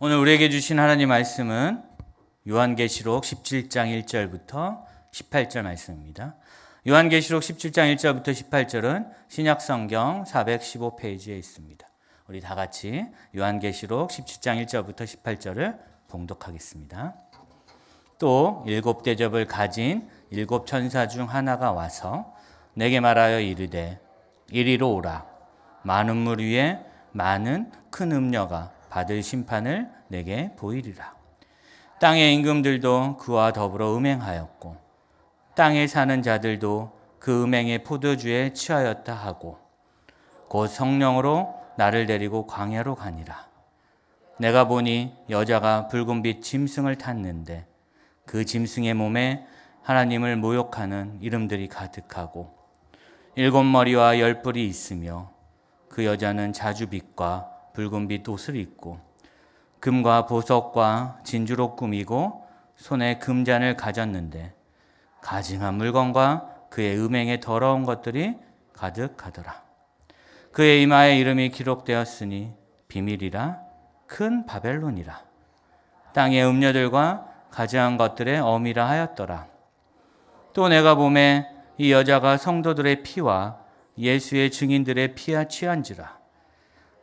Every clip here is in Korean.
오늘 우리에게 주신 하나님 말씀은 요한계시록 17장 1절부터 18절 말씀입니다. 요한계시록 17장 1절부터 18절은 신약성경 415페이지에 있습니다. 우리 다 같이 요한계시록 17장 1절부터 18절을 봉독하겠습니다. 또 일곱 대접을 가진 일곱 천사 중 하나가 와서 내게 말하여 이르되 이리로 오라. 많은 물 위에 많은 큰 음녀가 받을 심판을 내게 보이리라. 땅의 임금들도 그와 더불어 음행하였고 땅에 사는 자들도 그 음행의 포도주에 취하였다 하고 곧 성령으로 나를 데리고 광야로 가니라. 내가 보니 여자가 붉은빛 짐승을 탔는데 그 짐승의 몸에 하나님을 모욕하는 이름들이 가득하고 일곱 머리와 열 뿔이 있으며 그 여자는 자주빛과 붉은빛 옷을 입고 금과 보석과 진주로 꾸미고 손에 금잔을 가졌는데 가증한 물건과 그의 음행에 더러운 것들이 가득하더라. 그의 이마에 이름이 기록되었으니 비밀이라 큰 바벨론이라. 땅의 음녀들과 가증한 것들의 어미라 하였더라. 또 내가 보매 이 여자가 성도들의 피와 예수의 증인들의 피와 취한지라.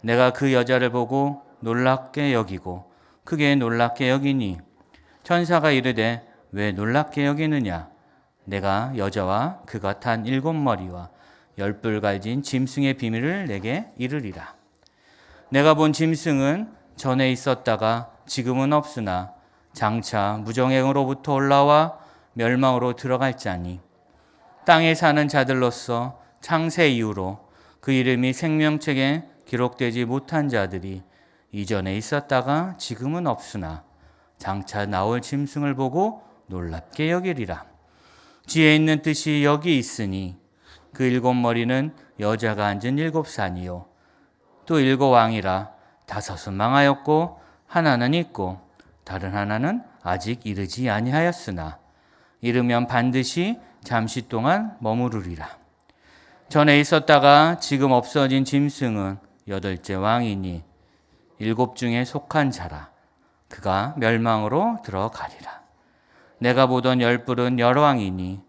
내가 그 여자를 보고 놀랍게 여기고 크게 놀랍게 여기니 천사가 이르되 왜 놀랍게 여기느냐. 내가 여자와 그가 탄 일곱 머리와 열 뿔 갈진 짐승의 비밀을 내게 이르리라. 내가 본 짐승은 전에 있었다가 지금은 없으나 장차 무정행으로부터 올라와 멸망으로 들어갈 자니 땅에 사는 자들로서 창세 이후로 그 이름이 생명책에 기록되지 못한 자들이 이전에 있었다가 지금은 없으나 장차 나올 짐승을 보고 놀랍게 여기리라. 지혜 있는 뜻이 여기 있으니 그 일곱 머리는 여자가 앉은 일곱 산이요 또 일곱 왕이라. 다섯은 망하였고 하나는 있고 다른 하나는 아직 이르지 아니하였으나 이르면 반드시 잠시 동안 머무르리라. 전에 있었다가 지금 없어진 짐승은 여덟째 왕이니 일곱 중에 속한 자라. 그가 멸망으로 들어가리라. 내가 보던 열 뿔은 열왕이니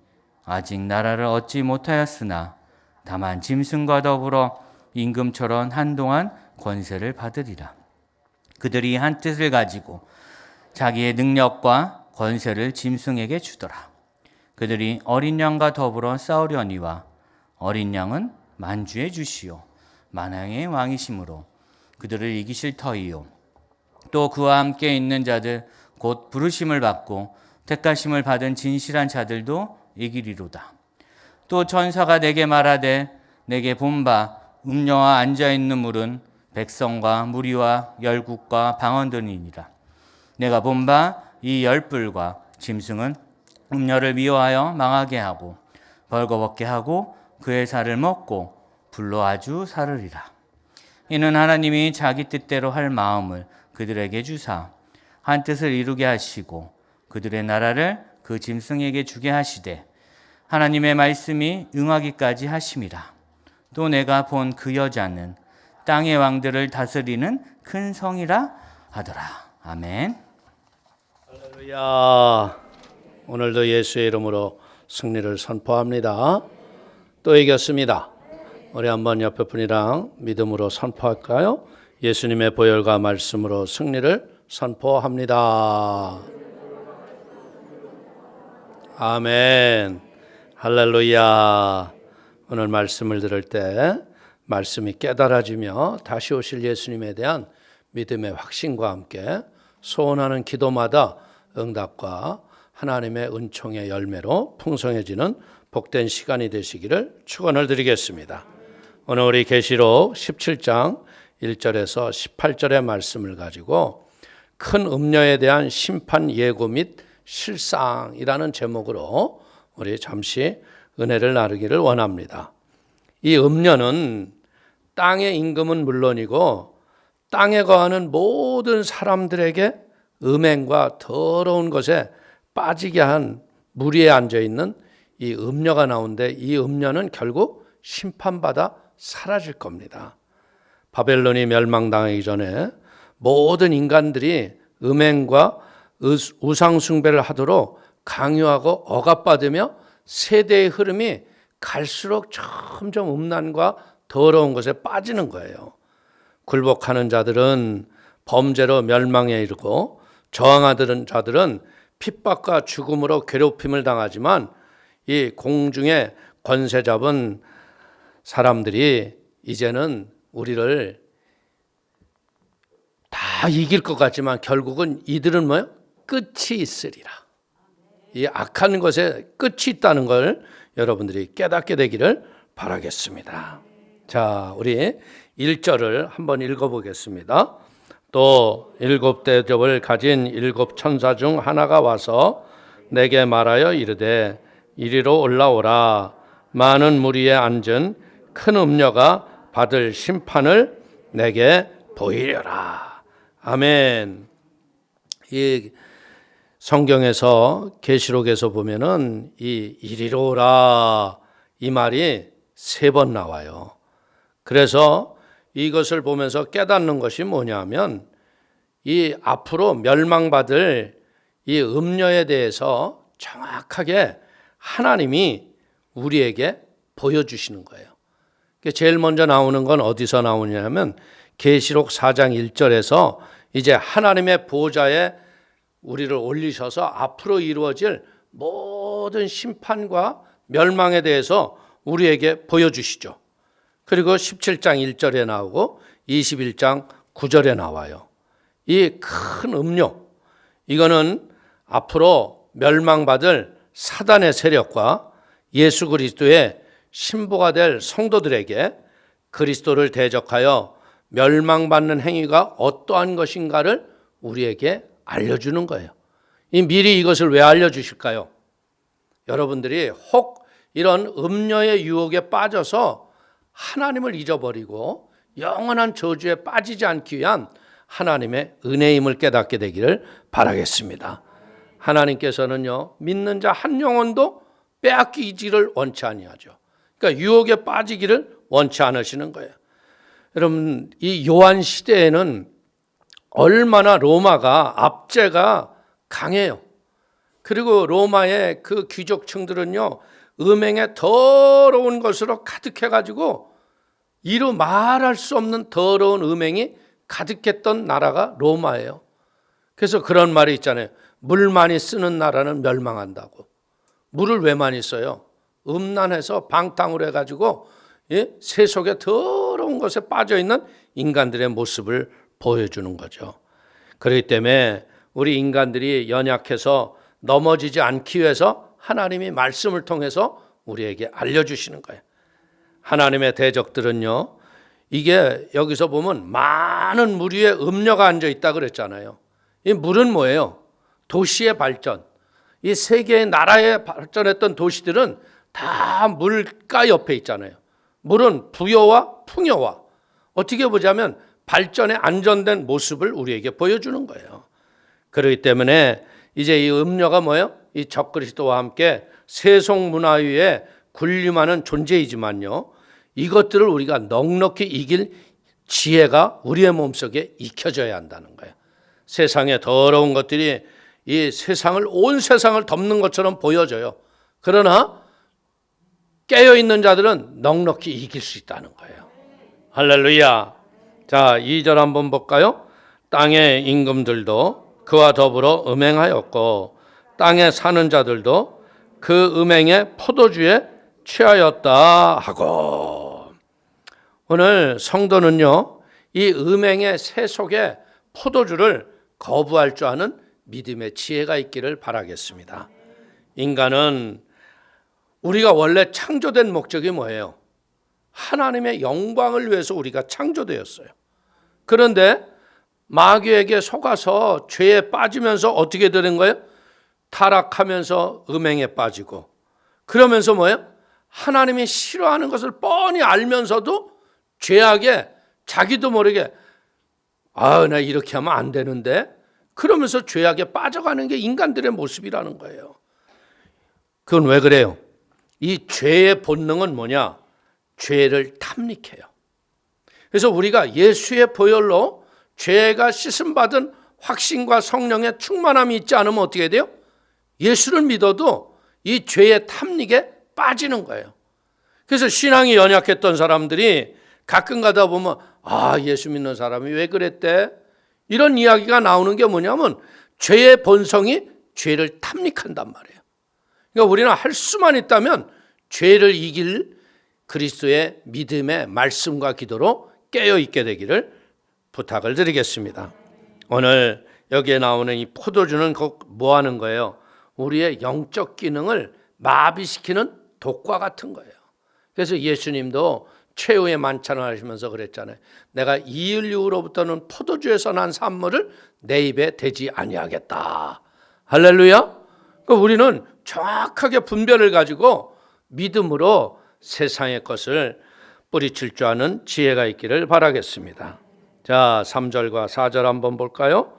아직 나라를 얻지 못하였으나 다만 짐승과 더불어 임금처럼 한동안 권세를 받으리라. 그들이 한 뜻을 가지고 자기의 능력과 권세를 짐승에게 주더라. 그들이 어린 양과 더불어 싸우려니와 어린 양은 만주의 주시요 만왕의 왕이시므로 그들을 이기실 터이요 또 그와 함께 있는 자들 곧 부르심을 받고 택하심을 받은 진실한 자들도 이기리로다. 또 천사가 내게 말하되 내게 본바 음녀와 앉아있는 물은 백성과 무리와 열국과 방언들이니라. 내가 본바 이 열 뿔과 짐승은 음녀를 미워하여 망하게 하고 벌거벗게 하고 그의 살을 먹고 불로 아주 사르리라. 이는 하나님이 자기 뜻대로 할 마음을 그들에게 주사 한 뜻을 이루게 하시고 그들의 나라를 그 짐승에게 주게 하시되 하나님의 말씀이 응하기까지 하심이라. 또 내가 본 그 여자는 땅의 왕들을 다스리는 큰 성이라 하더라. 아멘. 할렐루야. 오늘도 예수의 이름으로 승리를 선포합니다. 또 이겼습니다. 우리 한번 옆에 분이랑 믿음으로 선포할까요? 예수님의 보혈과 말씀으로 승리를 선포합니다. 아멘. 할렐루야. 오늘 말씀을 들을 때 말씀이 깨달아지며 다시 오실 예수님에 대한 믿음의 확신과 함께 소원하는 기도마다 응답과 하나님의 은총의 열매로 풍성해지는 복된 시간이 되시기를 축원을 드리겠습니다. 오늘 우리 계시록 17장 1절에서 18절의 말씀을 가지고 큰 음녀에 대한 심판 예고 및 실상이라는 제목으로 우리 잠시 은혜를 나누기를 원합니다. 이 음녀는 땅의 임금은 물론이고 땅에 거하는 모든 사람들에게 음행과 더러운 것에 빠지게 한 무리에 앉아있는 이 음녀가 나오는데 이 음녀는 결국 심판받아 사라질 겁니다. 바벨론이 멸망당하기 전에 모든 인간들이 음행과 우상 숭배를 하도록 강요하고 억압받으며 세대의 흐름이 갈수록 점점 음란과 더러운 것에 빠지는 거예요. 굴복하는 자들은 범죄로 멸망에 이르고 저항하는 자들은 핍박과 죽음으로 괴롭힘을 당하지만 이 공중에 권세 잡은 사람들이 이제는 우리를 다 이길 것 같지만 결국은 이들은 뭐요? 끝이 있으리라. 이 악한 것에 끝이 있다는 걸 여러분들이 깨닫게 되기를 바라겠습니다. 자, 우리 1절을 한번 읽어보겠습니다. 또 7 대접을 가진 7 천사 중 하나가 와서 내게 말하여 이르되 이리로 올라오라. 많은 무리에 앉은 큰 음녀가 받을 심판을 내게 보이려라. 아멘. 이 성경에서 계시록에서 보면은 이 이리로 오라 이 말이 3번 나와요. 그래서 이것을 보면서 깨닫는 것이 뭐냐면 이 앞으로 멸망받을 이 음녀에 대해서 정확하게 하나님이 우리에게 보여주시는 거예요. 제일 먼저 나오는 건 어디서 나오냐면 계시록 4장 1절에서 이제 하나님의 보좌에 우리를 올리셔서 앞으로 이루어질 모든 심판과 멸망에 대해서 우리에게 보여주시죠. 그리고 17장 1절에 나오고 21장 9절에 나와요. 이 큰 음료, 이거는 앞으로 멸망받을 사단의 세력과 예수 그리스도의 신부가 될 성도들에게 그리스도를 대적하여 멸망받는 행위가 어떠한 것인가를 우리에게 알려주는 거예요. 미리 이것을 왜 알려주실까요? 여러분들이 혹 이런 음녀의 유혹에 빠져서 하나님을 잊어버리고 영원한 저주에 빠지지 않기 위한 하나님의 은혜임을 깨닫게 되기를 바라겠습니다. 하나님께서는요, 믿는 자 한 영혼도 빼앗기지를 원치 아니하죠. 그러니까 유혹에 빠지기를 원치 않으시는 거예요. 여러분, 이 요한 시대에는 얼마나 로마가 압제가 강해요. 그리고 로마의 그 귀족층들은요, 음행에 더러운 것으로 가득해가지고 이루 말할 수 없는 더러운 음행이 가득했던 나라가 로마예요. 그래서 그런 말이 있잖아요. 물 많이 쓰는 나라는 멸망한다고. 물을 왜 많이 써요? 음란해서 방탕을 해가지고 세속의 더러운 것에 빠져있는 인간들의 모습을 보여주는 거죠. 그렇기 때문에 우리 인간들이 연약해서 넘어지지 않기 위해서 하나님이 말씀을 통해서 우리에게 알려주시는 거예요. 하나님의 대적들은요, 이게 여기서 보면 많은 무리의 음녀가 앉아있다 그랬잖아요. 이 물은 뭐예요? 도시의 발전. 이 세계의 나라에 발전했던 도시들은 다 물가 옆에 있잖아요. 물은 부여와 풍요와 어떻게 보자면 발전의 안전된 모습을 우리에게 보여주는 거예요. 그렇기 때문에 이제 이 음녀가 뭐예요? 이 적그리스도와 함께 세속 문화 위에 군림하는 존재이지만요, 이것들을 우리가 넉넉히 이길 지혜가 우리의 몸속에 익혀져야 한다는 거예요. 세상에 더러운 것들이 이 세상을, 온 세상을 덮는 것처럼 보여져요. 그러나 깨어있는 자들은 넉넉히 이길 수 있다는 거예요. 할렐루야. 자, 2절 한번 볼까요? 땅의 임금들도 그와 더불어 음행하였고 땅에 사는 자들도 그 음행의 포도주에 취하였다 하고. 오늘 성도는요, 이 음행의 세속의 포도주를 거부할 줄 아는 믿음의 지혜가 있기를 바라겠습니다. 인간은 우리가 원래 창조된 목적이 뭐예요? 하나님의 영광을 위해서 우리가 창조되었어요. 그런데 마귀에게 속아서 죄에 빠지면서 어떻게 되는 거예요? 타락하면서 음행에 빠지고, 그러면서 뭐예요? 하나님이 싫어하는 것을 뻔히 알면서도 죄악에 자기도 모르게 나 이렇게 하면 안 되는데, 그러면서 죄악에 빠져가는 게 인간들의 모습이라는 거예요. 그건 왜 그래요? 이 죄의 본능은 뭐냐? 죄를 탐닉해요. 그래서 우리가 예수의 보혈로 죄가 씻음받은 확신과 성령의 충만함이 있지 않으면 어떻게 돼요? 예수를 믿어도 이 죄의 탐닉에 빠지는 거예요. 그래서 신앙이 연약했던 사람들이 가끔 가다 보면 예수 믿는 사람이 왜 그랬대? 이런 이야기가 나오는 게 뭐냐면 죄의 본성이 죄를 탐닉한단 말이에요. 그러니까 우리는 할 수만 있다면 죄를 이길 그리스도의 믿음의 말씀과 기도로 깨어있게 되기를 부탁을 드리겠습니다. 오늘 여기에 나오는 이 포도주는 뭐 하는 거예요? 우리의 영적 기능을 마비시키는 독과 같은 거예요. 그래서 예수님도 최후의 만찬을 하시면서 그랬잖아요. 내가 이을 이후로부터는 포도주에서 난 산물을 내 입에 대지 아니하겠다. 할렐루야. 그러니까 우리는 정확하게 분별을 가지고 믿음으로 세상의 것을 뿌리칠 줄 아는 지혜가 있기를 바라겠습니다. 자, 3절과 4절 한번 볼까요?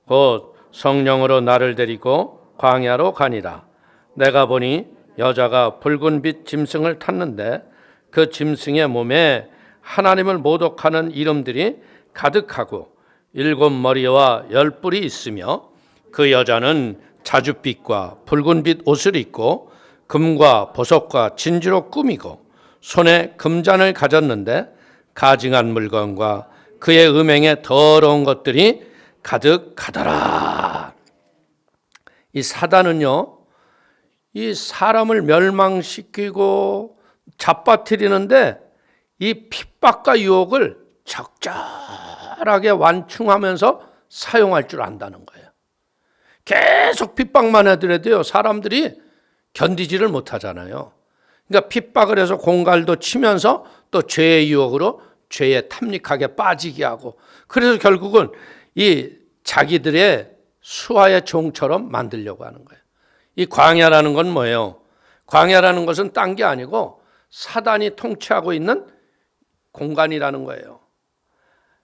곧 성령으로 나를 데리고 광야로 가니라. 내가 보니 여자가 붉은 빛 짐승을 탔는데 그 짐승의 몸에 하나님을 모독하는 이름들이 가득하고 7머리와 10뿔이 있으며 그 여자는 자줏빛과 붉은빛 옷을 입고 금과 보석과 진주로 꾸미고 손에 금잔을 가졌는데 가증한 물건과 그의 음행에 더러운 것들이 가득하더라. 이 사단은요, 이 사람을 멸망시키고 잡아뜨리는데 이 핍박과 유혹을 적절하게 완충하면서 사용할 줄 안다는 거예요. 계속 핍박만 해더라도요, 사람들이 견디지를 못하잖아요. 그러니까 핍박을 해서 공갈도 치면서 또 죄의 유혹으로 죄에 탐닉하게 빠지게 하고, 그래서 결국은 이 자기들의 수하의 종처럼 만들려고 하는 거예요. 이 광야라는 건 뭐예요? 광야라는 것은 딴 게 아니고 사단이 통치하고 있는 공간이라는 거예요.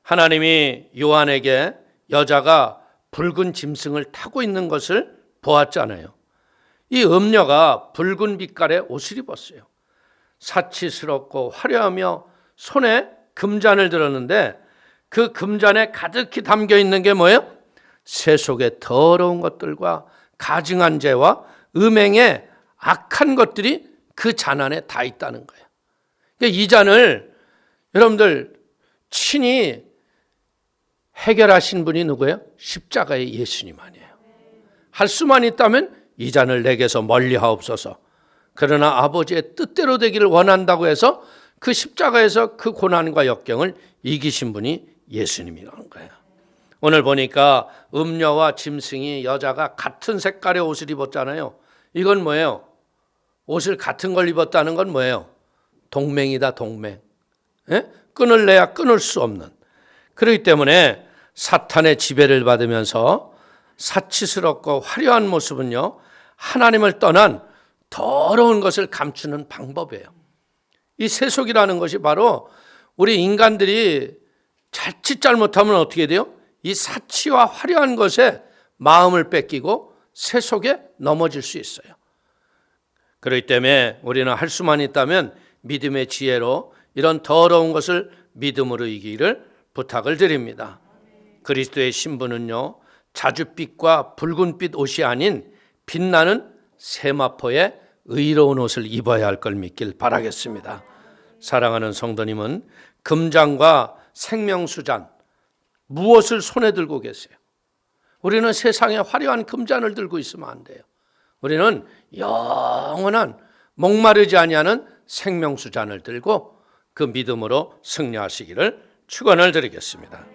하나님이 요한에게 여자가 붉은 짐승을 타고 있는 것을 보았잖아요. 이 음녀가 붉은 빛깔의 옷을 입었어요. 사치스럽고 화려하며 손에 금잔을 들었는데 그 금잔에 가득히 담겨 있는 게 뭐예요? 세속의 더러운 것들과 가증한 죄와 음행의 악한 것들이 그 잔 안에 다 있다는 거예요. 그러니까 이 잔을 여러분들 친히 해결하신 분이 누구예요? 십자가의 예수님 아니에요. 할 수만 있다면 이 잔을 내게서 멀리하옵소서. 그러나 아버지의 뜻대로 되기를 원한다고 해서 그 십자가에서 그 고난과 역경을 이기신 분이 예수님이라는 거예요. 오늘 보니까 음녀와 짐승이 여자가 같은 색깔의 옷을 입었잖아요. 이건 뭐예요? 옷을 같은 걸 입었다는 건 뭐예요? 동맹이다, 동맹. 예? 끊을래야 끊을 수 없는. 그렇기 때문에 사탄의 지배를 받으면서 사치스럽고 화려한 모습은요, 하나님을 떠난 더러운 것을 감추는 방법이에요. 이 세속이라는 것이 바로 우리 인간들이 자칫 잘못하면 어떻게 돼요? 이 사치와 화려한 것에 마음을 뺏기고 세속에 넘어질 수 있어요. 그렇기 때문에 우리는 할 수만 있다면 믿음의 지혜로 이런 더러운 것을 믿음으로 이기기를 부탁을 드립니다. 그리스도의 신부는요, 자줏빛과 붉은빛 옷이 아닌 빛나는 세마포의 의로운 옷을 입어야 할 걸 믿길 바라겠습니다. 사랑하는 성도님은 금잔과 생명수잔, 무엇을 손에 들고 계세요? 우리는 세상에 화려한 금잔을 들고 있으면 안 돼요. 우리는 영원한 목마르지 아니하는 생명수잔을 들고 그 믿음으로 승리하시기를 축원을 드리겠습니다.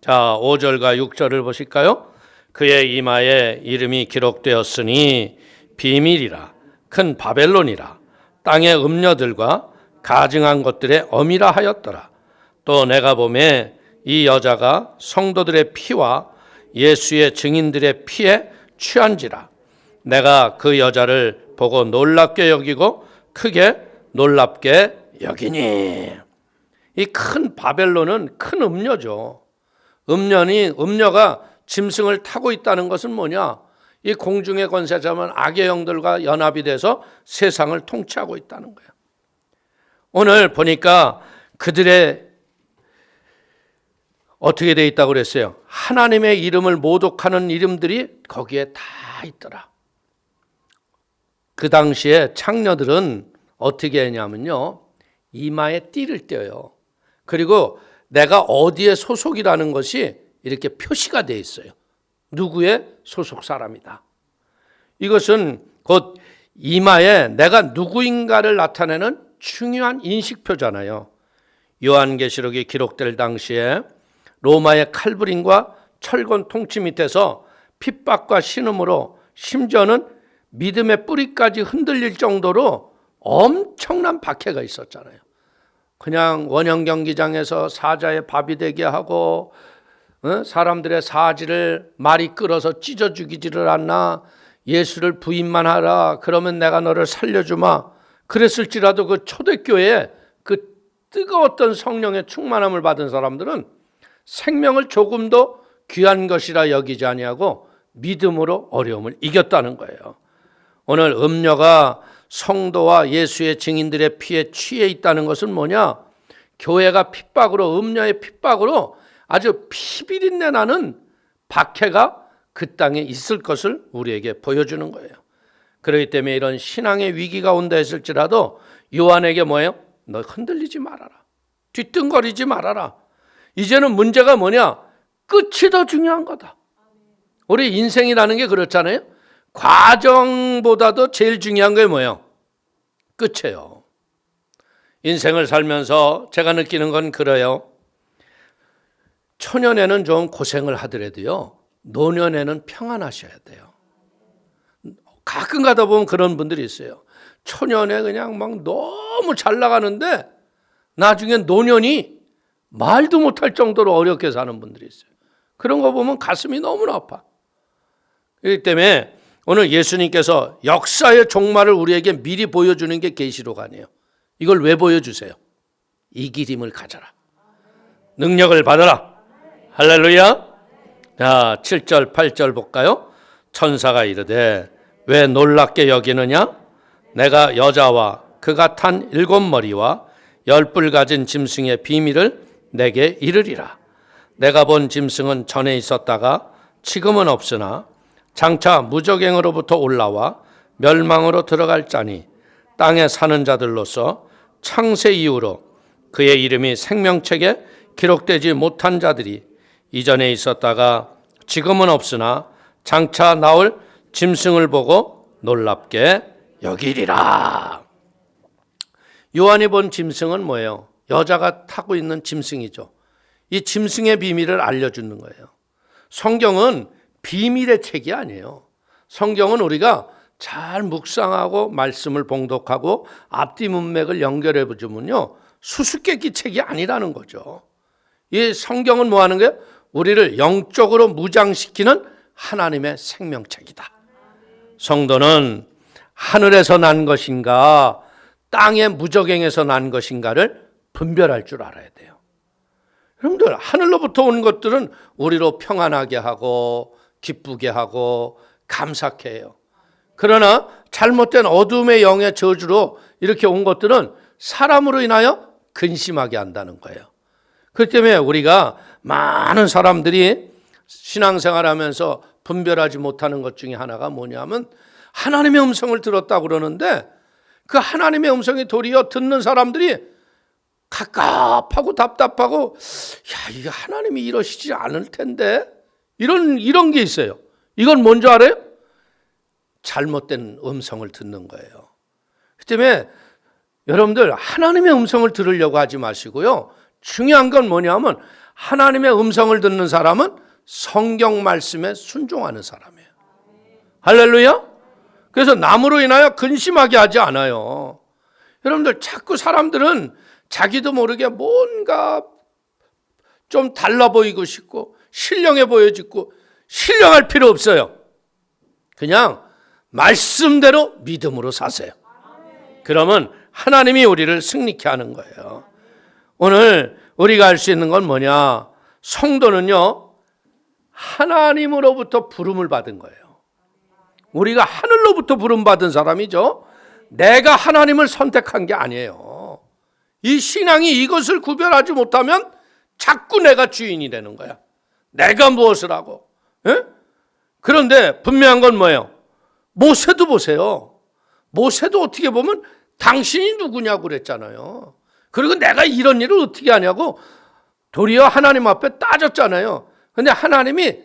자, 5절과 6절을 보실까요? 그의 이마에 이름이 기록되었으니 비밀이라, 큰 바벨론이라, 땅의 음녀들과 가증한 것들의 어미라 하였더라. 또 내가 보매 이 여자가 성도들의 피와 예수의 증인들의 피에 취한지라. 내가 그 여자를 보고 놀랍게 여기고 크게 놀랍게 여기니. 이 큰 바벨론은 큰 음녀죠. 음녀가 짐승을 타고 있다는 것은 뭐냐? 이 공중의 권세자만 악의 영들과 연합이 돼서 세상을 통치하고 있다는 거예요. 오늘 보니까 그들의 어떻게 돼 있다고 그랬어요? 하나님의 이름을 모독하는 이름들이 거기에 다 있더라. 그 당시에 창녀들은 어떻게 했냐면요, 이마에 띠를 떼어요. 그리고 내가 어디에 소속이라는 것이 이렇게 표시가 돼 있어요. 누구의 소속 사람이다. 이것은 곧 이마에 내가 누구인가를 나타내는 중요한 인식표잖아요. 요한계시록이 기록될 당시에 로마의 칼부림과 철권 통치 밑에서 핍박과 신음으로 심지어는 믿음의 뿌리까지 흔들릴 정도로 엄청난 박해가 있었잖아요. 그냥 원형 경기장에서 사자의 밥이 되게 하고 사람들의 사지를 말이 끌어서 찢어 죽이지를 않나, 예수를 부인만 하라, 그러면 내가 너를 살려주마, 그랬을지라도 그 초대교회에 그 뜨거웠던 성령의 충만함을 받은 사람들은 생명을 조금 더 귀한 것이라 여기지 아니하고 믿음으로 어려움을 이겼다는 거예요. 오늘 음녀가 성도와 예수의 증인들의 피에 취해 있다는 것은 뭐냐? 교회가 핍박으로, 음녀의 핍박으로 아주 피비린내 나는 박해가 그 땅에 있을 것을 우리에게 보여주는 거예요. 그렇기 때문에 이런 신앙의 위기가 온다 했을지라도 요한에게 뭐예요? 너 흔들리지 말아라. 뒤뚱거리지 말아라. 이제는 문제가 뭐냐? 끝이 더 중요한 거다. 우리 인생이라는 게 그렇잖아요. 과정보다도 제일 중요한 게 뭐예요? 끝이에요. 인생을 살면서 제가 느끼는 건 그래요. 초년에는 좀 고생을 하더라도요, 노년에는 평안하셔야 돼요. 가끔 가다 보면 그런 분들이 있어요. 초년에 그냥 막 너무 잘 나가는데 나중에 노년이 말도 못할 정도로 어렵게 사는 분들이 있어요. 그런 거 보면 가슴이 너무나 아파. 그렇기 때문에 오늘 예수님께서 역사의 종말을 우리에게 미리 보여주는 게 계시록 아니에요. 이걸 왜 보여주세요? 이기림을 가져라. 능력을 받아라. 할렐루야. 자, 7절 8절 볼까요? 천사가 이르되 왜 놀랍게 여기느냐? 내가 여자와 그가 탄 7머리와 10뿔 가진 짐승의 비밀을 내게 이르리라. 내가 본 짐승은 전에 있었다가 지금은 없으나 장차 무적행으로부터 올라와 멸망으로 들어갈 자니 땅에 사는 자들로서 창세 이후로 그의 이름이 생명책에 기록되지 못한 자들이 이전에 있었다가 지금은 없으나 장차 나올 짐승을 보고 놀랍게 여기리라. 요한이 본 짐승은 뭐예요? 여자가 타고 있는 짐승이죠. 이 짐승의 비밀을 알려주는 거예요. 성경은 비밀의 책이 아니에요. 성경은 우리가 잘 묵상하고 말씀을 봉독하고 앞뒤 문맥을 연결해 보자면요, 수수께끼 책이 아니라는 거죠. 이 성경은 뭐 하는 거예요? 우리를 영적으로 무장시키는 하나님의 생명책이다. 성도는 하늘에서 난 것인가 땅의 무적행에서 난 것인가를 분별할 줄 알아야 돼요. 여러분들, 하늘로부터 온 것들은 우리로 평안하게 하고 기쁘게 하고 감사케 해요. 그러나 잘못된 어둠의 영의 저주로 이렇게 온 것들은 사람으로 인하여 근심하게 한다는 거예요. 그렇기 때문에 우리가 많은 사람들이 신앙생활하면서 분별하지 못하는 것 중에 하나가 뭐냐면 하나님의 음성을 들었다고 그러는데 그 하나님의 음성이 도리어 듣는 사람들이 갑갑하고 답답하고, 야, 이게 하나님이 이러시지 않을 텐데, 이런 게 있어요. 이건 뭔지 알아요? 잘못된 음성을 듣는 거예요. 그 때문에 여러분들 하나님의 음성을 들으려고 하지 마시고요, 중요한 건 뭐냐면 하나님의 음성을 듣는 사람은 성경 말씀에 순종하는 사람이에요. 할렐루야. 그래서 남으로 인하여 근심하게 하지 않아요. 여러분들, 자꾸 사람들은 자기도 모르게 뭔가 좀 달라 보이고 싶고 신령해 보여지고, 신령할 필요 없어요. 그냥 말씀대로 믿음으로 사세요. 그러면 하나님이 우리를 승리케 하는 거예요. 오늘 우리가 알 수 있는 건 뭐냐? 성도는요, 하나님으로부터 부름을 받은 거예요. 우리가 하늘로부터 부름 받은 사람이죠. 내가 하나님을 선택한 게 아니에요. 이 신앙이 이것을 구별하지 못하면 자꾸 내가 주인이 되는 거야. 내가 무엇을 하고. 예? 그런데 분명한 건 뭐예요? 모세도 보세요. 모세도 어떻게 보면 당신이 누구냐고 그랬잖아요. 그리고 내가 이런 일을 어떻게 하냐고 도리어 하나님 앞에 따졌잖아요. 근데 하나님이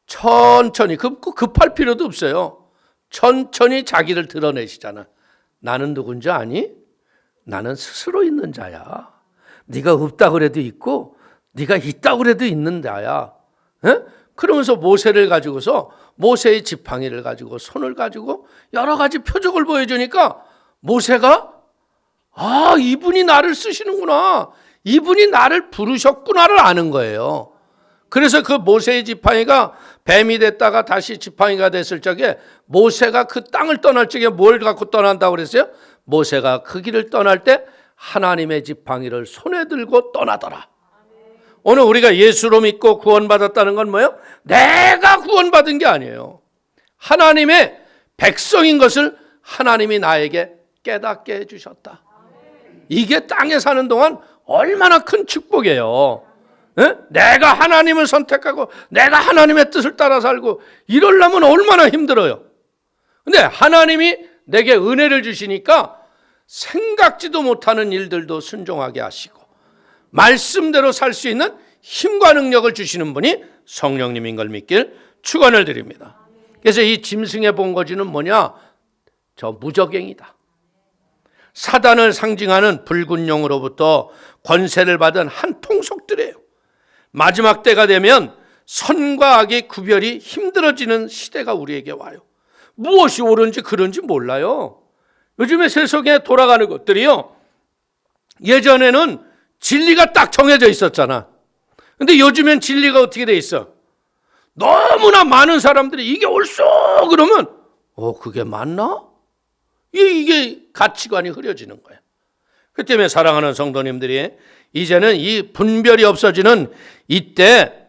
천천히, 급할 필요도 없어요. 천천히 자기를 드러내시잖아. 나는 누군지 아니? 나는 스스로 있는 자야. 네가 없다 그래도 있고 네가 있다 그래도 있는 자야. 에? 그러면서 모세를 가지고서 모세의 지팡이를 가지고 손을 가지고 여러 가지 표적을 보여주니까 모세가 이분이 나를 쓰시는구나. 이분이 나를 부르셨구나를 아는 거예요. 그래서 그 모세의 지팡이가 뱀이 됐다가 다시 지팡이가 됐을 적에 모세가 그 땅을 떠날 적에 뭘 갖고 떠난다고 그랬어요? 모세가 그 길을 떠날 때 하나님의 지팡이를 손에 들고 떠나더라. 오늘 우리가 예수로 믿고 구원받았다는 건 뭐예요? 내가 구원받은 게 아니에요. 하나님의 백성인 것을 하나님이 나에게 깨닫게 해주셨다. 이게 땅에 사는 동안 얼마나 큰 축복이에요. 에? 내가 하나님을 선택하고 내가 하나님의 뜻을 따라 살고 이러려면 얼마나 힘들어요. 근데 하나님이 내게 은혜를 주시니까 생각지도 못하는 일들도 순종하게 하시고 말씀대로 살 수 있는 힘과 능력을 주시는 분이 성령님인 걸 믿길 축원을 드립니다. 그래서 이 짐승의 본거지는 뭐냐? 저 무적행이다. 사단을 상징하는 붉은 용으로부터 권세를 받은 한 통속들이에요. 마지막 때가 되면 선과 악의 구별이 힘들어지는 시대가 우리에게 와요. 무엇이 옳은지 그른지 몰라요. 요즘에 세상에 돌아가는 것들이요, 예전에는 진리가 딱 정해져 있었잖아. 근데 요즘엔 진리가 어떻게 돼 있어? 너무나 많은 사람들이 이게 옳소 그러면 그게 맞나? 이게 가치관이 흐려지는 거야. 그 때문에 사랑하는 성도님들이 이제는 이 분별이 없어지는 이때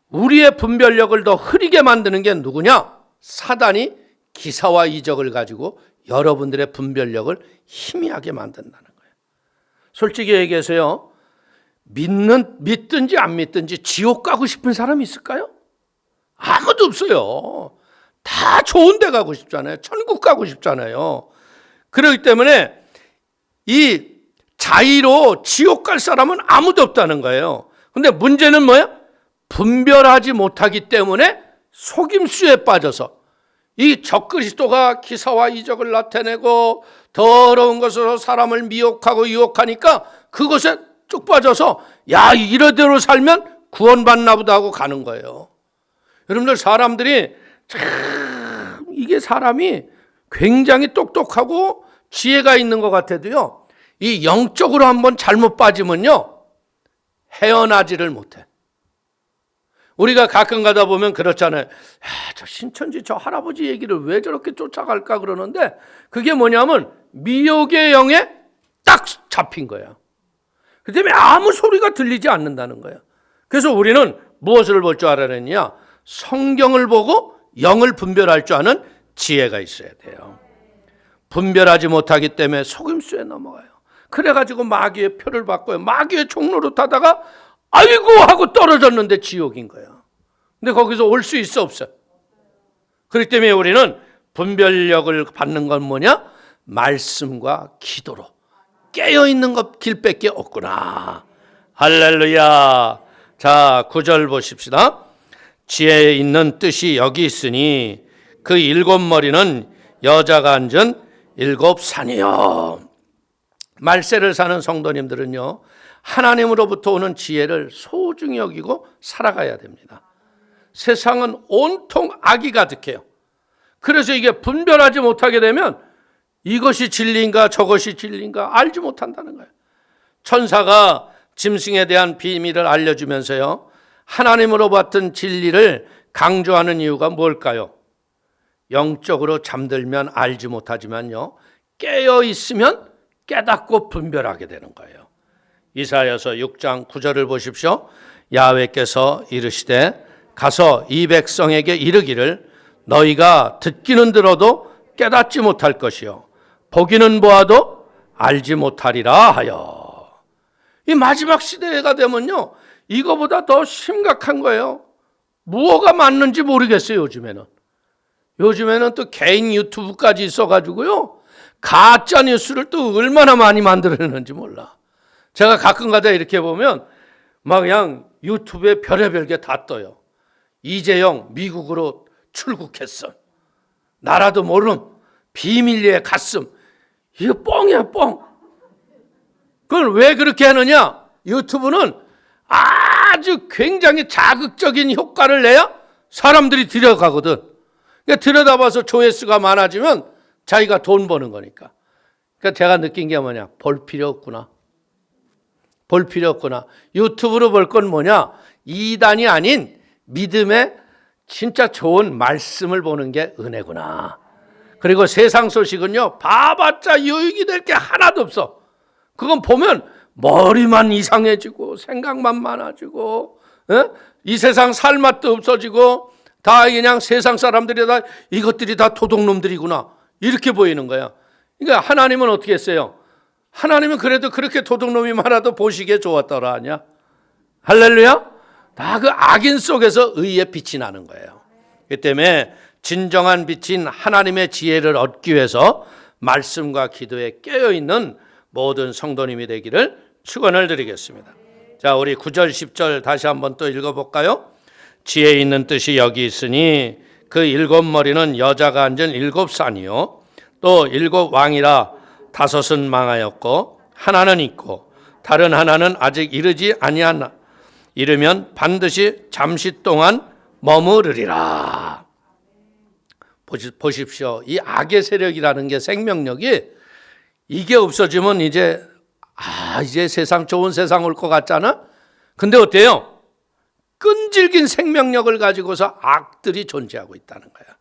우리의 분별력을 더 흐리게 만드는 게 누구냐? 사단이 기사와 이적을 가지고 여러분들의 분별력을 희미하게 만든다는 거예요. 솔직히 얘기해서요, 믿든지 안 믿든지 지옥 가고 싶은 사람이 있을까요? 아무도 없어요. 다 좋은 데 가고 싶잖아요. 천국 가고 싶잖아요. 그렇기 때문에 이 자의로 지옥 갈 사람은 아무도 없다는 거예요. 근데 문제는 뭐예요? 분별하지 못하기 때문에 속임수에 빠져서 이 적그리스도가 기사와 이적을 나타내고 더러운 것으로 사람을 미혹하고 유혹하니까 그것에 쭉 빠져서 이러대로 살면 구원받나 보다 하고 가는 거예요. 여러분들, 사람들이 참 이게 사람이 굉장히 똑똑하고 지혜가 있는 것 같아도요, 이 영적으로 한번 잘못 빠지면요 헤어나지를 못해. 우리가 가끔 가다 보면 그렇잖아요. 저 신천지 저 할아버지 얘기를 왜 저렇게 쫓아갈까 그러는데 그게 뭐냐면 미혹의 영에 딱 잡힌 거야. 그 때문에 아무 소리가 들리지 않는다는 거야. 그래서 우리는 무엇을 볼 줄 알아야 되느냐? 성경을 보고 영을 분별할 줄 아는 지혜가 있어야 돼요. 분별하지 못하기 때문에 속임수에 넘어가요. 그래가지고 마귀의 표를 받고요, 마귀의 종로로 타다가 아이고 하고 떨어졌는데 지옥인 거야. 근데 거기서 올 수 있어 없어? 그렇기 때문에 우리는 분별력을 받는 건 뭐냐? 말씀과 기도로 깨어있는 것 길밖에 없구나. 할렐루야. 자, 9절 보십시다. 지혜에 있는 뜻이 여기 있으니 그 7머리는 여자가 앉은 7산이요. 말세를 사는 성도님들은요, 하나님으로부터 오는 지혜를 소중히 여기고 살아가야 됩니다. 세상은 온통 악이 가득해요. 그래서 이게 분별하지 못하게 되면 이것이 진리인가 저것이 진리인가 알지 못한다는 거예요. 천사가 짐승에 대한 비밀을 알려주면서요, 하나님으로 받은 진리를 강조하는 이유가 뭘까요? 영적으로 잠들면 알지 못하지만요, 깨어 있으면 깨닫고 분별하게 되는 거예요. 이사야서 6장 9절을 보십시오. 야훼께서 이르시되 가서 이 백성에게 이르기를 너희가 듣기는 들어도 깨닫지 못할 것이요 보기는 보아도 알지 못하리라 하여. 이 마지막 시대가 되면요, 이거보다 더 심각한 거예요. 무엇가 맞는지 모르겠어요, 요즘에는. 요즘에는 또 개인 유튜브까지 있어가지고요, 가짜 뉴스를 또 얼마나 많이 만들어내는지 몰라. 제가 가끔가다 이렇게 보면 막 그냥 유튜브에 별의별 게 다 떠요. 이재용 미국으로 출국했어. 나라도 모름. 비밀리에 갔음. 이거 뻥이야, 뻥. 그걸 왜 그렇게 하느냐? 유튜브는 아주 굉장히 자극적인 효과를 내야 사람들이 들여가거든. 그러니까 들여다봐서 조회수가 많아지면 자기가 돈 버는 거니까. 그러니까 제가 느낀 게 뭐냐? 볼 필요 없구나. 볼 필요 없구나. 유튜브로 볼 건 뭐냐? 이단이 아닌 믿음의 진짜 좋은 말씀을 보는 게 은혜구나. 그리고 세상 소식은요, 봐봤자 유익이 될 게 하나도 없어. 그건 보면 머리만 이상해지고 생각만 많아지고, 이 세상 살 맛도 없어지고, 다 그냥 세상 사람들이 다 이것들이 다 도둑놈들이구나, 이렇게 보이는 거야. 그러니까 하나님은 어떻게 했어요? 하나님은 그래도 그렇게 도둑놈이 많아도 보시기에 좋았더라 하냐? 할렐루야? 다 그 악인 속에서 의의 빛이 나는 거예요. 그 때문에 진정한 빛인 하나님의 지혜를 얻기 위해서 말씀과 기도에 깨어있는 모든 성도님이 되기를 축원을 드리겠습니다. 자, 우리 9절 10절 다시 한번 또 읽어볼까요? 지혜 있는 뜻이 여기 있으니 그 일곱 머리는 여자가 앉은 일곱 산이요, 또 일곱 왕이라 다섯은 망하였고 하나는 있고 다른 하나는 아직 이르지 아니하나 이르면 반드시 잠시 동안 머무르리라. 보십시오. 이 악의 세력이라는 게, 생명력이, 이게 없어지면 이제 세상 좋은 세상 올 것 같잖아. 근데 어때요? 끈질긴 생명력을 가지고서 악들이 존재하고 있다는 거야.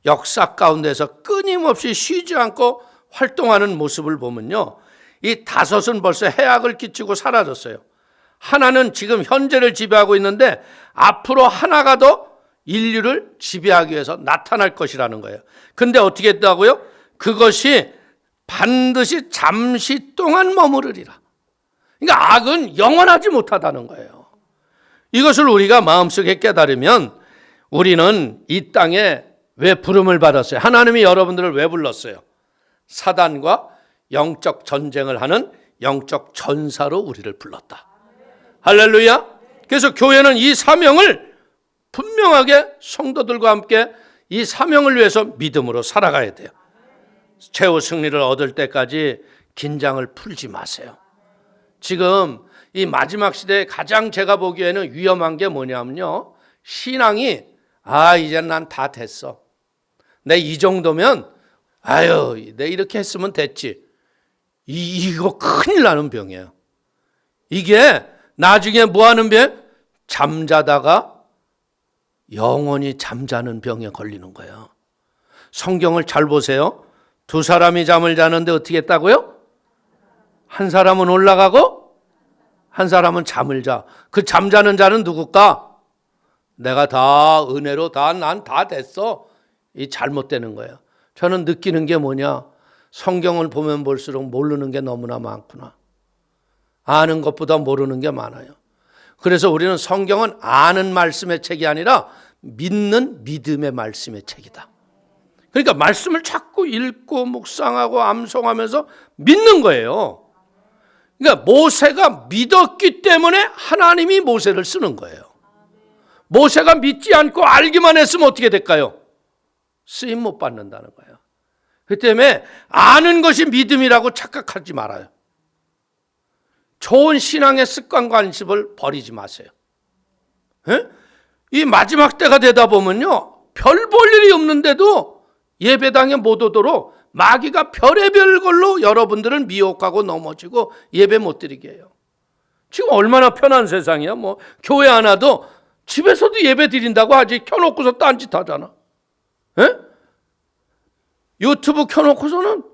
역사 가운데서 끊임없이 쉬지 않고 활동하는 모습을 보면요, 이 다섯은 벌써 해악을 끼치고 사라졌어요. 하나는 지금 현재를 지배하고 있는데 앞으로 하나가 더 인류를 지배하기 위해서 나타날 것이라는 거예요. 근데 어떻게 했다고요? 그것이 반드시 잠시 동안 머무르리라. 그러니까 악은 영원하지 못하다는 거예요. 이것을 우리가 마음속에 깨달으면 우리는 이 땅에 왜 부름을 받았어요? 하나님이 여러분들을 왜 불렀어요? 사단과 영적 전쟁을 하는 영적 전사로 우리를 불렀다. 할렐루야. 그래서 교회는 이 사명을 분명하게 성도들과 함께 이 사명을 위해서 믿음으로 살아가야 돼요. 최후 승리를 얻을 때까지 긴장을 풀지 마세요. 지금 이 마지막 시대에 가장 제가 보기에는 위험한 게 뭐냐면요, 신앙이 이제 난 다 됐어, 내 이 정도면 내 이렇게 했으면 됐지, 이거 큰일 나는 병이에요. 이게 나중에 뭐 하는 병? 잠자다가 영원히 잠자는 병에 걸리는 거예요. 성경을 잘 보세요. 두 사람이 잠을 자는데 어떻게 했다고요? 한 사람은 올라가고 한 사람은 잠을 자. 그 잠자는 자는 누굴까? 내가 다 은혜로 난 다 됐어, 이 잘못되는 거예요. 저는 느끼는 게 뭐냐, 성경을 보면 볼수록 모르는 게 너무나 많구나. 아는 것보다 모르는 게 많아요. 그래서 우리는 성경은 아는 말씀의 책이 아니라 믿는 믿음의 말씀의 책이다. 그러니까 말씀을 자꾸 읽고 묵상하고 암송하면서 믿는 거예요. 그러니까 모세가 믿었기 때문에 하나님이 모세를 쓰는 거예요. 모세가 믿지 않고 알기만 했으면 어떻게 될까요? 쓰임 못 받는다는 거예요. 그 때문에 아는 것이 믿음이라고 착각하지 말아요. 좋은 신앙의 습관과 관습을 버리지 마세요. 이 마지막 때가 되다 보면요, 별 볼 일이 없는데도 예배당에 못 오도록 마귀가 별의별 걸로 여러분들은 미혹하고 넘어지고 예배 못 드리게 해요. 지금 얼마나 편한 세상이야. 뭐 교회 하나도 집에서도 예배 드린다고 하지, 켜놓고서 딴짓 하잖아. 유튜브 켜놓고서는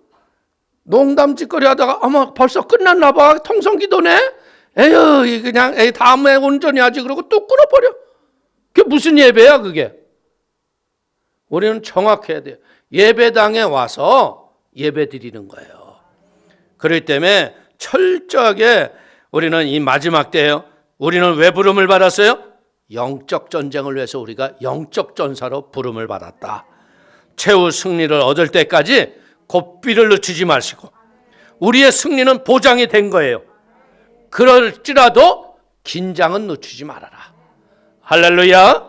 농담짓거리 하다가 아마 벌써 끝났나 봐, 통성기도네, 에휴 그냥 다음에 온전히 하지, 그러고 또 끊어버려. 그게 무슨 예배야 그게? 우리는 정확해야 돼요. 예배당에 와서 예배 드리는 거예요. 그렇기 때문에 철저하게 우리는 이 마지막 때에요. 우리는 왜 부름을 받았어요? 영적 전쟁을 위해서 우리가 영적 전사로 부름을 받았다. 최후 승리를 얻을 때까지 고삐를 늦추지 마시고 우리의 승리는 보장이 된 거예요. 그럴지라도 긴장은 늦추지 말아라. 할렐루야.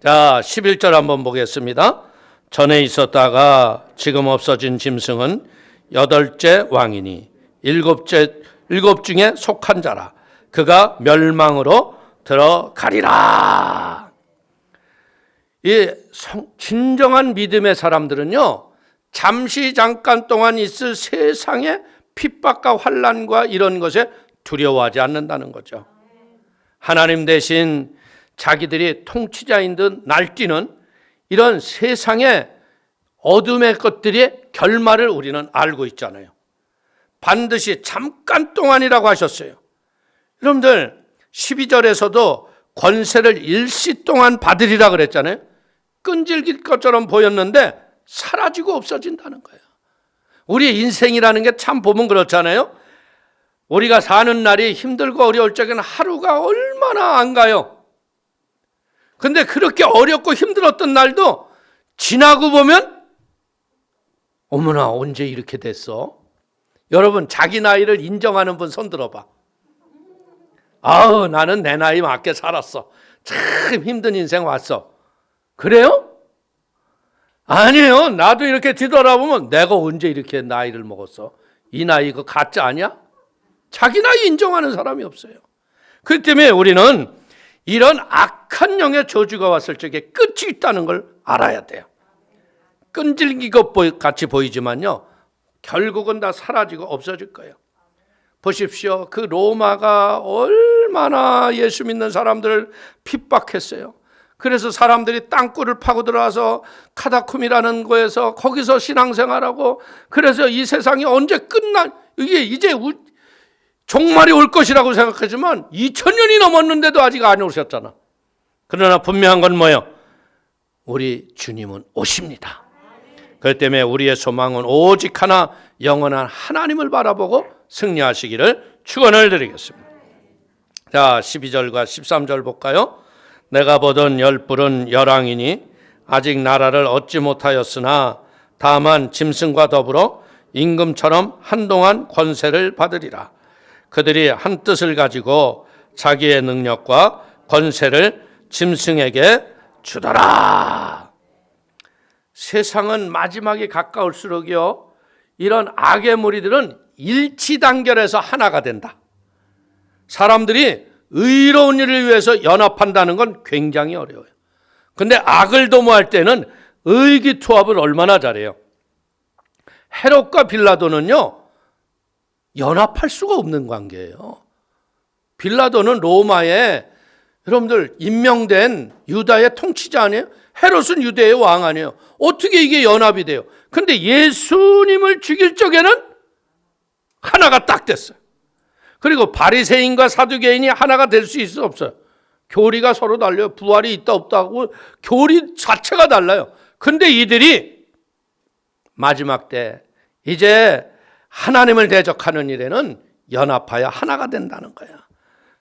자, 11절 한번 보겠습니다. 전에 있었다가 지금 없어진 짐승은 8째 왕이니 7 중에 속한 자라. 그가 멸망으로 들어가리라. 이 진정한 믿음의 사람들은요, 잠시 잠깐 동안 있을 세상의 핍박과 환난과 이런 것에 두려워하지 않는다는 거죠. 하나님 대신 자기들이 통치자인 듯 날뛰는 이런 세상의 어둠의 것들의 결말을 우리는 알고 있잖아요. 반드시 잠깐 동안이라고 하셨어요. 여러분들 12절에서도 권세를 일시 동안 받으리라 그랬잖아요. 끈질길 것처럼 보였는데 사라지고 없어진다는 거예요. 우리의 인생이라는 게 참 보면 그렇잖아요. 우리가 사는 날이 힘들고 어려울 적에는 하루가 얼마나 안 가요. 근데 그렇게 어렵고 힘들었던 날도 지나고 보면 어머나 언제 이렇게 됐어? 여러분 자기 나이를 인정하는 분 손 들어봐. 아우 나는 내 나이 맞게 살았어. 참 힘든 인생 왔어. 그래요? 아니에요. 나도 이렇게 뒤돌아보면 내가 언제 이렇게 나이를 먹었어? 이 나이 이거 가짜 아니야? 자기 나이 인정하는 사람이 없어요. 그렇기 때문에 우리는 이런 악한 영의 저주가 왔을 적에 끝이 있다는 걸 알아야 돼요. 끈질긴 것 같이 보이지만요, 결국은 다 사라지고 없어질 거예요. 보십시오. 그 로마가 얼마나 예수 믿는 사람들을 핍박했어요. 그래서 사람들이 땅굴을 파고 들어와서 카다쿰이라는 거에서 거기서 신앙생활하고, 그래서 이 세상이 언제 이게 이제 종말이 올 것이라고 생각하지만 2000년이 넘었는데도 아직 안 오셨잖아. 그러나 분명한 건 뭐예요? 우리 주님은 오십니다. 그렇기 때문에 우리의 소망은 오직 하나, 영원한 하나님을 바라보고 승리하시기를 축원을 드리겠습니다. 자, 12절과 13절 볼까요? 내가 보던 열불은 열왕이니 아직 나라를 얻지 못하였으나 다만 짐승과 더불어 임금처럼 한동안 권세를 받으리라. 그들이 한 뜻을 가지고 자기의 능력과 권세를 짐승에게 주더라. 세상은 마지막이 가까울수록요, 이런 악의 무리들은 일치단결해서 하나가 된다. 사람들이 의로운 일을 위해서 연합한다는 건 굉장히 어려워요. 근데 악을 도모할 때는 의기투합을 얼마나 잘해요. 헤롯과 빌라도는요, 연합할 수가 없는 관계예요. 빌라도는 로마에 여러분들 임명된 유다의 통치자 아니에요? 헤롯은 유대의 왕 아니에요? 어떻게 이게 연합이 돼요? 근데 예수님을 죽일 적에는 하나가 딱 됐어요. 그리고 바리새인과 사두개인이 하나가 될 수 있어 없어요? 교리가 서로 달라요. 부활이 있다 없다고 교리 자체가 달라요. 근데 이들이 마지막 때 이제 하나님을 대적하는 일에는 연합하여 하나가 된다는 거야.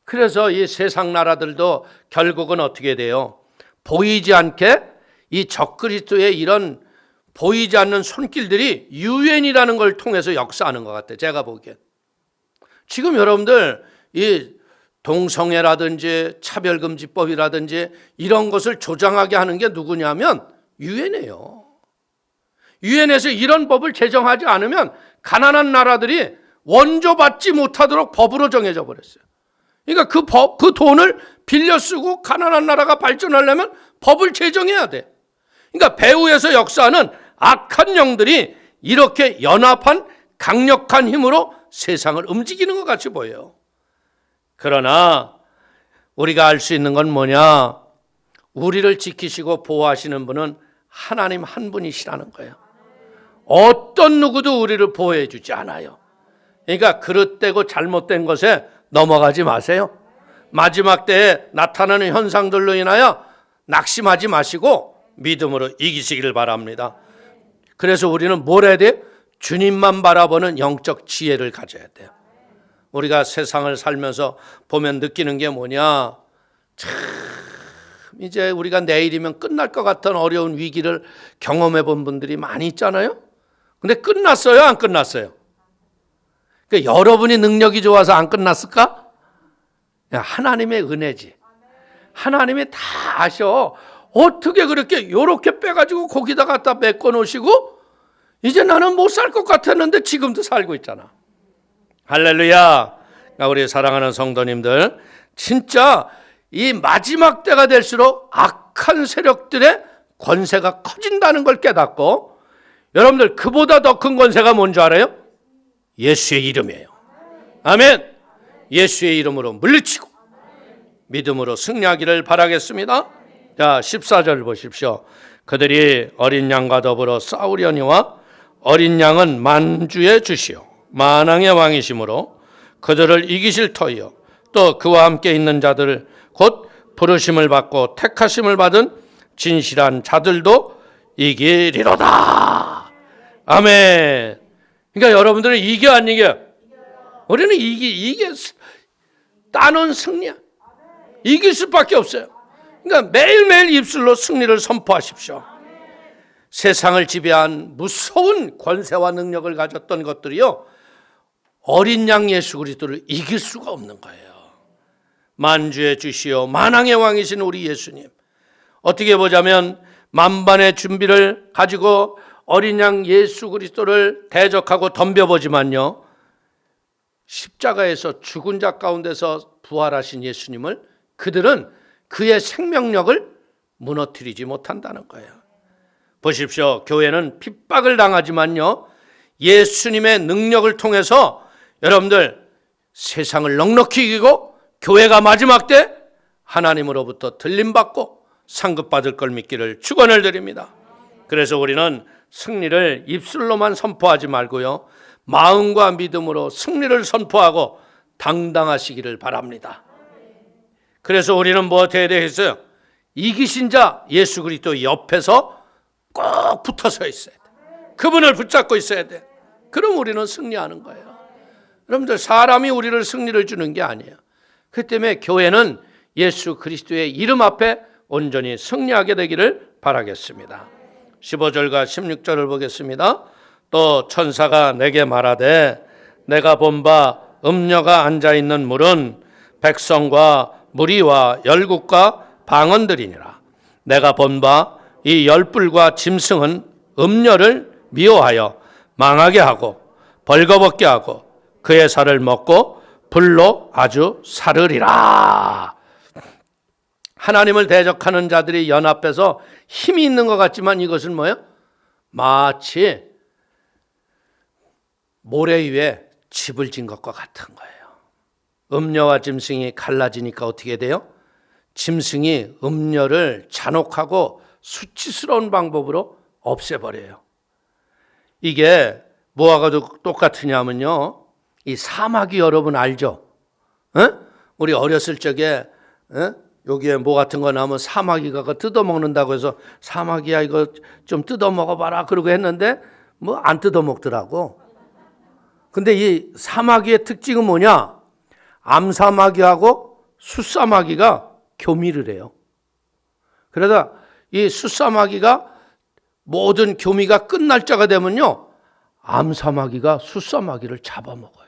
그래서 이 세상 나라들도 결국은 어떻게 돼요? 보이지 않게 이 적그리스도의 이런 보이지 않는 손길들이 유엔이라는 걸 통해서 역사하는 것 같아요. 제가 보기엔. 지금 여러분들 이 동성애라든지 차별금지법이라든지 이런 것을 조장하게 하는 게 누구냐면 유엔이에요. 유엔에서 이런 법을 제정하지 않으면 가난한 나라들이 원조받지 못하도록 법으로 정해져 버렸어요. 그러니까 그 돈을 빌려 쓰고 가난한 나라가 발전하려면 법을 제정해야 돼. 그러니까 배후에서 역사하는 악한 영들이 이렇게 연합한 강력한 힘으로 세상을 움직이는 것 같이 보여요. 그러나 우리가 알 수 있는 건 뭐냐? 우리를 지키시고 보호하시는 분은 하나님 한 분이시라는 거예요. 어떤 누구도 우리를 보호해 주지 않아요. 그러니까 그릇되고 잘못된 것에 넘어가지 마세요. 마지막 때에 나타나는 현상들로 인하여 낙심하지 마시고 믿음으로 이기시기를 바랍니다. 그래서 우리는 뭘 해야 돼요? 주님만 바라보는 영적 지혜를 가져야 돼요. 우리가 세상을 살면서 보면 느끼는 게 뭐냐? 참 이제 우리가 내일이면 끝날 것 같은 어려운 위기를 경험해 본 분들이 많이 있잖아요. 근데 끝났어요, 안 끝났어요? 그러니까 여러분이 능력이 좋아서 안 끝났을까? 하나님의 은혜지. 하나님이 다 아셔. 어떻게 그렇게 요렇게 빼가지고 거기다 갖다 메꿔 놓으시고 이제 나는 못 살 것 같았는데 지금도 살고 있잖아. 할렐루야. 그러니까 우리 사랑하는 성도님들, 진짜 이 마지막 때가 될수록 악한 세력들의 권세가 커진다는 걸 깨닫고, 여러분들 그보다 더 큰 권세가 뭔지 알아요? 예수의 이름이에요. 아멘. 예수의 이름으로 물리치고 믿음으로 승리하기를 바라겠습니다. 자, 14절 보십시오. 그들이 어린 양과 더불어 싸우려니와 어린 양은 만주의 주시오 만왕의 왕이시므로 그들을 이기실 터이요 또 그와 함께 있는 자들 곧 부르심을 받고 택하심을 받은 진실한 자들도 이기리로다. 아멘. 그러니까 여러분들은 이겨 안 이겨? 우리는 이게 따놓은 승리야. 이길 수밖에 없어요. 그러니까 매일매일 입술로 승리를 선포하십시오. 세상을 지배한 무서운 권세와 능력을 가졌던 것들이요, 어린 양 예수 그리스도를 이길 수가 없는 거예요. 만주의 주시오 만왕의 왕이신 우리 예수님, 어떻게 보자면 만반의 준비를 가지고 어린 양 예수 그리스도를 대적하고 덤벼보지만요, 십자가에서 죽은 자 가운데서 부활하신 예수님을 그들은 그의 생명력을 무너뜨리지 못한다는 거예요. 보십시오. 교회는 핍박을 당하지만요, 예수님의 능력을 통해서 여러분들 세상을 넉넉히 이기고 교회가 마지막 때 하나님으로부터 들림받고 상급받을 걸 믿기를 축원을 드립니다. 그래서 우리는 승리를 입술로만 선포하지 말고요, 마음과 믿음으로 승리를 선포하고 당당하시기를 바랍니다. 그래서 우리는 무엇 해야 되겠어요? 이기신 자 예수 그리스도 옆에서 꼭 붙어서 있어야 돼. 그분을 붙잡고 있어야 돼. 그럼 우리는 승리하는 거예요. 여러분들, 사람이 우리를 승리를 주는 게 아니에요. 그 때문에 교회는 예수 그리스도의 이름 앞에 온전히 승리하게 되기를 바라겠습니다. 15절과 16절을 보겠습니다. 또 천사가 내게 말하되 내가 본 바 음녀가 앉아있는 물은 백성과 무리와 열국과 방언들이니라. 내가 본 바 이 열불과 짐승은 음녀를 미워하여 망하게 하고 벌거벗게 하고 그의 살을 먹고 불로 아주 사르리라. 하나님을 대적하는 자들이 연합해서 힘이 있는 것 같지만 이것은 뭐예요? 마치 모래 위에 집을 진 것과 같은 거예요. 음녀와 짐승이 갈라지니까 어떻게 돼요? 짐승이 음녀를 잔혹하고 수치스러운 방법으로 없애버려요. 이게 뭐하고 똑같으냐면요, 이 사마귀 여러분 알죠? 우리 어렸을 적에 여기에 뭐 같은 거 나오면 사마귀가 뜯어먹는다고 해서 사마귀야 이거 좀 뜯어먹어봐라 그러고 했는데 뭐 안 뜯어먹더라고. 근데 이 사마귀의 특징은 뭐냐? 암사마귀하고 숫사마귀가 교미를 해요. 그러다 이 숫사마귀가 모든 교미가 끝날 때가 되면요, 암사마귀가 숫사마귀를 잡아먹어요.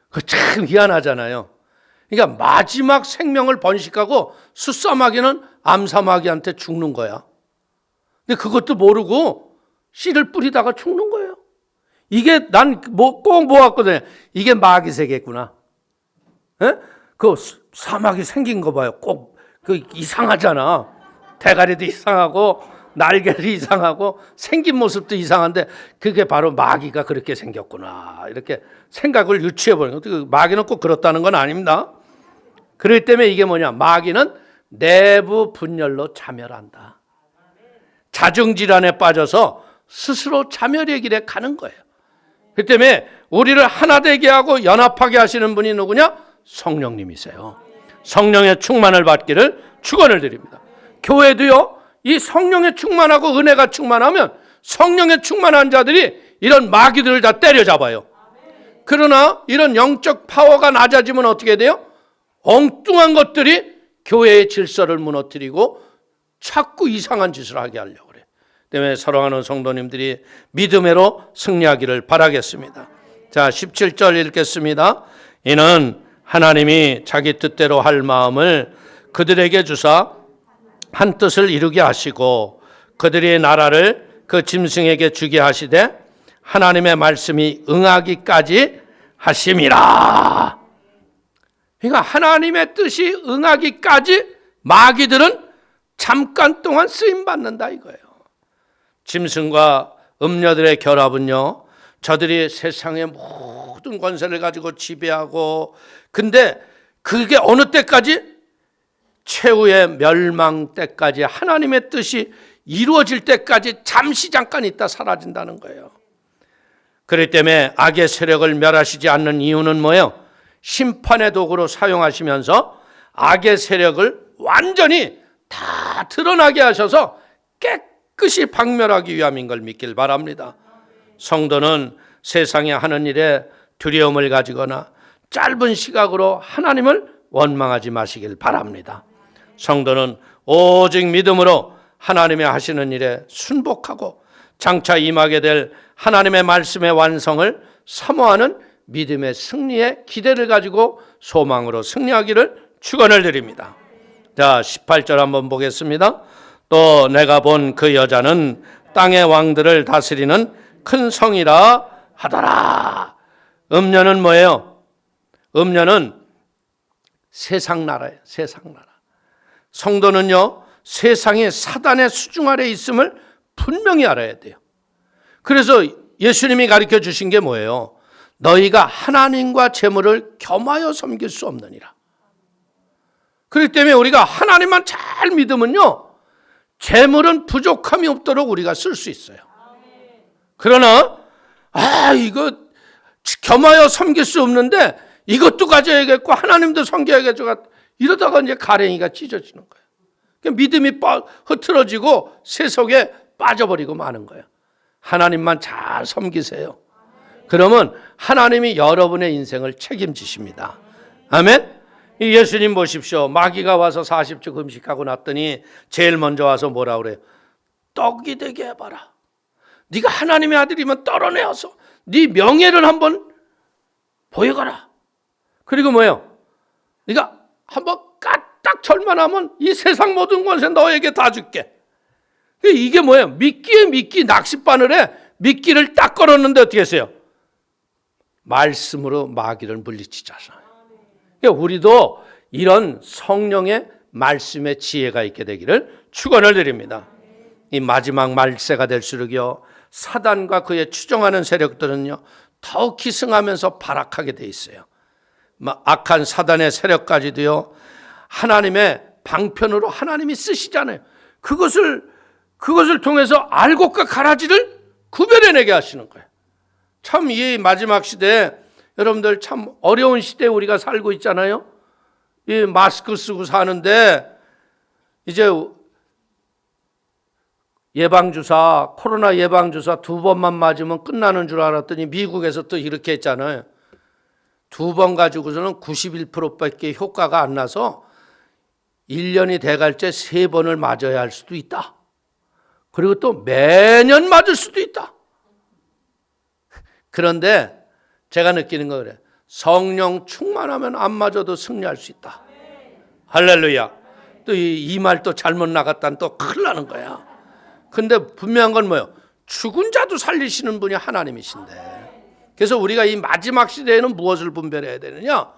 그 참 희한하잖아요. 그러니까 마지막 생명을 번식하고 숫사마귀는 암사마귀한테 죽는 거야. 근데 그것도 모르고 씨를 뿌리다가 죽는 거예요. 이게 난 꼭 모았거든요. 이게 마귀세계구나. 그 사마귀 생긴 거 봐요. 꼭 그 이상하잖아. 대가리도 이상하고 날개도 이상하고 생긴 모습도 이상한데 그게 바로 마귀가 그렇게 생겼구나. 이렇게 생각을 유추해보는 거예요. 마귀는 꼭 그렇다는 건 아닙니다. 그렇기 때문에 이게 뭐냐? 마귀는 내부 분열로 자멸한다. 자중질환에 빠져서 스스로 자멸의 길에 가는 거예요. 그 때문에 우리를 하나 되게 하고 연합하게 하시는 분이 누구냐? 성령님이세요. 성령의 충만을 받기를 축원을 드립니다. 교회도요, 이 성령의 충만하고 은혜가 충만하면 성령의 충만한 자들이 이런 마귀들을 다 때려잡아요. 그러나 이런 영적 파워가 낮아지면 어떻게 돼요? 엉뚱한 것들이 교회의 질서를 무너뜨리고 자꾸 이상한 짓을 하게 하려고 그래요. 때문에 사랑하는 성도님들이 믿음으로 승리하기를 바라겠습니다. 자, 17절 읽겠습니다. 이는 하나님이 자기 뜻대로 할 마음을 그들에게 주사 한 뜻을 이루게 하시고 그들의 나라를 그 짐승에게 주게 하시되 하나님의 말씀이 응하기까지 하심이라. 그러니까 하나님의 뜻이 응하기까지 마귀들은 잠깐 동안 쓰임받는다 이거예요. 짐승과 음녀들의 결합은요, 저들이 세상의 모든 권세를 가지고 지배하고, 근데 그게 어느 때까지? 최후의 멸망 때까지, 하나님의 뜻이 이루어질 때까지 잠시 잠깐 있다 사라진다는 거예요. 그렇기 때문에 악의 세력을 멸하시지 않는 이유는 뭐예요? 심판의 도구로 사용하시면서 악의 세력을 완전히 다 드러나게 하셔서 깨끗이 박멸하기 위함인 걸 믿길 바랍니다. 성도는 세상에 하는 일에 두려움을 가지거나 짧은 시각으로 하나님을 원망하지 마시길 바랍니다. 성도는 오직 믿음으로 하나님의 하시는 일에 순복하고 장차 임하게 될 하나님의 말씀의 완성을 사모하는 믿음의 승리에 기대를 가지고 소망으로 승리하기를 축원을 드립니다. 자, 18절 한번 보겠습니다. 또 내가 본 그 여자는 땅의 왕들을 다스리는 큰 성이라 하더라. 음녀는 뭐예요? 음녀는 세상 나라예요. 세상 나라. 성도는요, 세상의 사단의 수중 아래 있음을 분명히 알아야 돼요. 그래서 예수님이 가르쳐 주신 게 뭐예요? 너희가 하나님과 재물을 겸하여 섬길 수 없느니라. 그렇기 때문에 우리가 하나님만 잘 믿으면요, 재물은 부족함이 없도록 우리가 쓸 수 있어요. 그러나 이거 겸하여 섬길 수 없는데 이것도 가져야겠고 하나님도 섬겨야겠고 이러다가 이제 가랭이가 찢어지는 거예요. 그러니까 믿음이 흐트러지고 세속에 빠져버리고 마는 거예요. 하나님만 잘 섬기세요. 그러면 하나님이 여러분의 인생을 책임지십니다. 아멘. 예수님 보십시오. 마귀가 와서 40주 금식하고 났더니 제일 먼저 와서 뭐라 그래요? 떡이 되게 해봐라. 네가 하나님의 아들이면 떨어내어서 네 명예를 한번 보여가라. 그리고 뭐예요? 네가 한번 까딱 절만하면 이 세상 모든 권세 너에게 다 줄게. 이게 뭐예요? 미끼에 미끼, 낚싯바늘에 미끼를 딱 걸었는데 어떻게 했어요? 말씀으로 마귀를 물리치잖아요. 그러니까 우리도 이런 성령의 말씀의 지혜가 있게 되기를 축원을 드립니다. 이 마지막 말세가 될수록요, 사단과 그의 추종하는 세력들은요 더욱 기승하면서 발악하게 돼 있어요. 악한 사단의 세력까지도요 하나님의 방편으로 하나님이 쓰시잖아요. 그것을 통해서 알곡과 가라지를 구별해내게 하시는 거예요. 참 이 마지막 시대에 여러분들 참 어려운 시대에 우리가 살고 있잖아요. 이 마스크 쓰고 사는데 이제 예방주사, 코로나 예방주사 2번만 맞으면 끝나는 줄 알았더니 미국에서 또 이렇게 했잖아요. 2번 가지고서는 91%밖에 효과가 안 나서 1년이 돼갈 때 3번을 맞아야 할 수도 있다. 그리고 또 매년 맞을 수도 있다. 그런데 제가 느끼는 거 그래요. 성령 충만하면 안 맞아도 승리할 수 있다. 할렐루야. 또 이 말 또 잘못 나갔다는 또 큰일 나는 거야. 근데 분명한 건 뭐예요? 죽은 자도 살리시는 분이 하나님이신데. 그래서 우리가 이 마지막 시대에는 무엇을 분별해야 되느냐?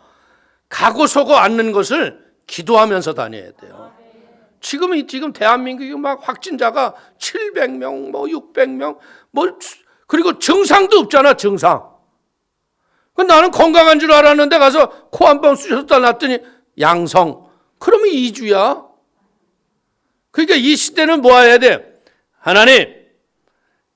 각오서고 않는 것을 기도하면서 다녀야 돼요. 지금 대한민국이 막 확진자가 700명, 600명, 그리고 증상도 없잖아, 증상. 나는 건강한 줄 알았는데 가서 코 한 번 쑤셨다 놨더니 양성. 그러면 2주야. 그러니까 이 시대는 뭐 해야 돼? 하나님,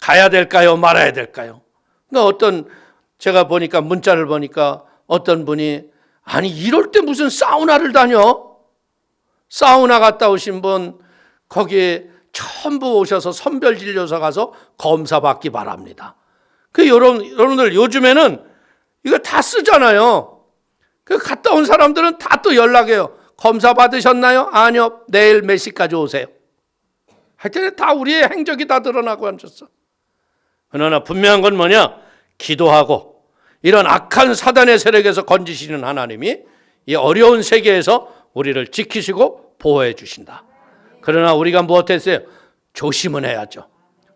가야 될까요? 말아야 될까요? 그러니까 제가 보니까 문자를 보니까 어떤 분이 아니 이럴 때 무슨 사우나를 다녀? 사우나 갔다 오신 분 거기에 전부 오셔서 선별진료소 가서 검사 받기 바랍니다. 여러분들 요즘에는 이거 다 쓰잖아요. 그 갔다 온 사람들은 다 또 연락해요. 검사 받으셨나요? 아니요. 내일 몇 시까지 오세요. 하여튼 다 우리의 행적이 다 드러나고 앉았어. 그러나 분명한 건 뭐냐? 기도하고 이런 악한 사단의 세력에서 건지시는 하나님이 이 어려운 세계에서 우리를 지키시고 보호해 주신다. 그러나 우리가 무엇했어요? 조심은 해야죠.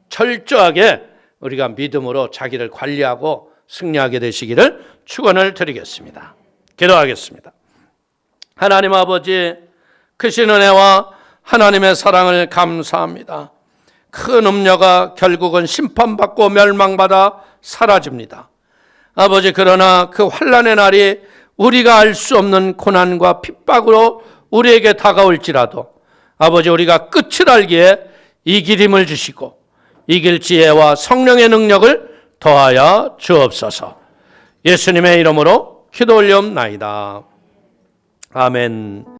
철저하게 우리가 믿음으로 자기를 관리하고 승리하게 되시기를 축원을 드리겠습니다. 기도하겠습니다. 하나님 아버지, 크신 은혜와 하나님의 사랑을 감사합니다. 큰 음녀가 결국은 심판받고 멸망받아 사라집니다. 아버지, 그러나 그 환난의 날이 우리가 알 수 없는 고난과 핍박으로 우리에게 다가올지라도 아버지, 우리가 끝을 알기에 이길 힘을 주시고 이길 지혜와 성령의 능력을 더하여 주옵소서. 예수님의 이름으로 기도 올리옵나이다. 아멘.